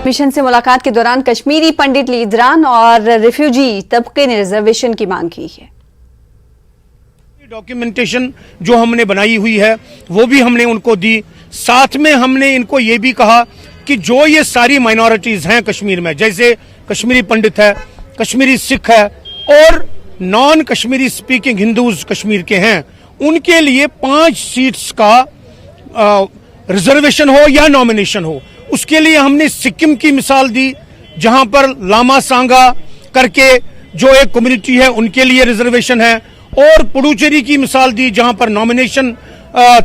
Mission से मुलाकात के दौरान कश्मीरी पंडित लीडरान और रिफ्यूजी तबके ने रिजर्वेशन की मांग की है। डॉक्यूमेंटेशन जो हमने बनाई हुई है वो भी हमने उनको दी। साथ में हमने इनको ये भी कहा कि जो ये सारी माइनॉरिटीज हैं कश्मीर में, जैसे कश्मीरी पंडित है, कश्मीरी सिख है और non Kashmiri speaking Hindus Kashmir के हैं, उनके लिए 5 सीट्स का रिजर्वेशन हो या नॉमिनेशन हो। उसके लिए हमने सिक्किम की मिसाल दी, जहां पर लामा सांगा करके जो एक कम्युनिटी है उनके लिए रिजर्वेशन है, और पुडुचेरी की मिसाल दी जहां पर नॉमिनेशन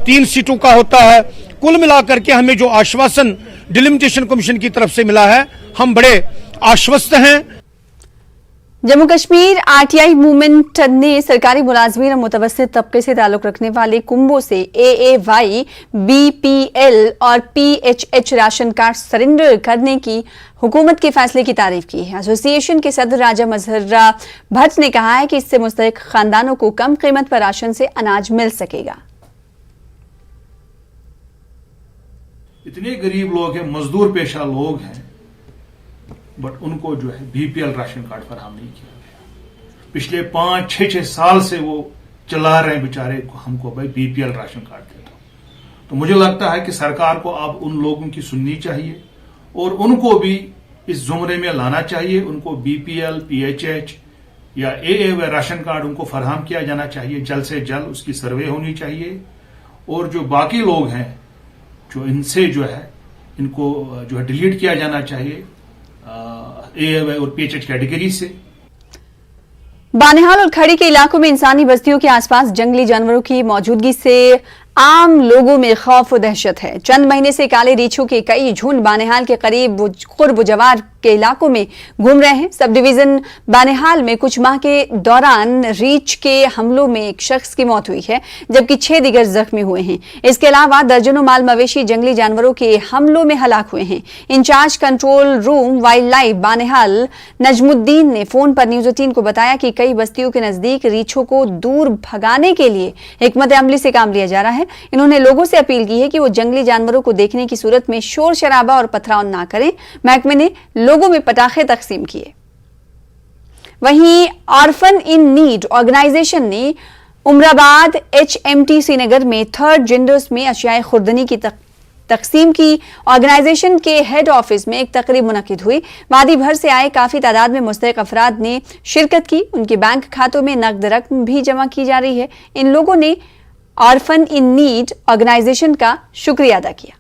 3 सीटों का होता है। कुल मिलाकर के हमें जो आश्वासन डिलिमिटेशन कमीशन की तरफ से मिला है, हम बड़े आश्वस्त हैं। जम्मू कश्मीर आरटीआई मूवमेंट ने सरकारी मुलाजमीन और मुतवस्सित तबके से ताल्लुक रखने वाले कुंबों से एएवाई, बीपीएल और पीएचएच राशन कार्ड सरेंडर करने की हुकूमत के फैसले की तारीफ की है। एसोसिएशन के सदर राजा मजहरा भट्ट ने कहा है कि इससे मुस्तहिक खानदानों को कम कीमत पर राशन से अनाज मिल सकेगा। इतने गरीब लोग हैं, मजदूर पेशा लोग हैं, बट उनको जो है बीपीएल राशन कार्ड फराहम नहीं किया गया। पिछले 5-6 साल से वो चला रहे हैं बेचारे, हमको भाई बीपीएल राशन कार्ड दे दो। तो मुझे लगता है कि सरकार को अब उन लोगों की सुननी चाहिए और उनको भी इस जुमरे में लाना चाहिए। उनको बीपीएल, पीएचएच या एए राशन कार्ड उनको फराहम किया जाना चाहिए। जल्द से जल्द उसकी सर्वे होनी चाहिए, और जो बाकी लोग हैं जो इनसे जो है इनको जो है डिलीट किया जाना चाहिए एए और पीएचएच कैटेगरी से। बानिहाल और खड़ी के इलाकों में इंसानी बस्तियों के आसपास जंगली जानवरों की मौजूदगी से आम लोगों में खौफ और दहशत है। चंद महीने से काले रीछों के कई झुंड बानिहाल के करीब कुर्ब जवार के इलाकों में घूम रहे हैं। सब डिवीजन बानिहाल में कुछ माह के दौरान रीछ के हमलों में एक शख्स की मौत हुई है, जबकि 6 दीगर जख्मी हुए हैं। इसके अलावा दर्जनों माल मवेशी जंगली जानवरों के हमलों में हलाक हुए हैं। In-charge control room wildlife Banihal Najmuddin ने फोन पर न्यूज 18 को बताया कि कई बस्तियों के नजदीक रीछों को दूर भगाने के लिए हिकमत अमली से काम लिया जा रहा है। इन्होंने लोगों से अपील की है कि वो जंगली जानवरों को देखने की सूरत में शोर शराबा और पथराव ना करें। महकमे ने लोगों में पटाखे तकसीम किए। वहीं ऑर्फन इन नीड ऑर्गेनाइजेशन ने उमराबाद HMT श्रीनगर में 3rd जेंडर्स में अशियाए खुर्दनी की तकसीम की। ऑर्गेनाइजेशन के हेड ऑफिस में एक तकरीब मुनक्किद हुई। वादी भर से आए काफी तादाद में मुस्तहिक अफराद ने शिरकत की। उनके बैंक खातों में नकद रकम भी जमा की जा रही है। इन लोगों ने ऑर्फन इन नीड ऑर्गेनाइजेशन का शुक्रिया अदा किया।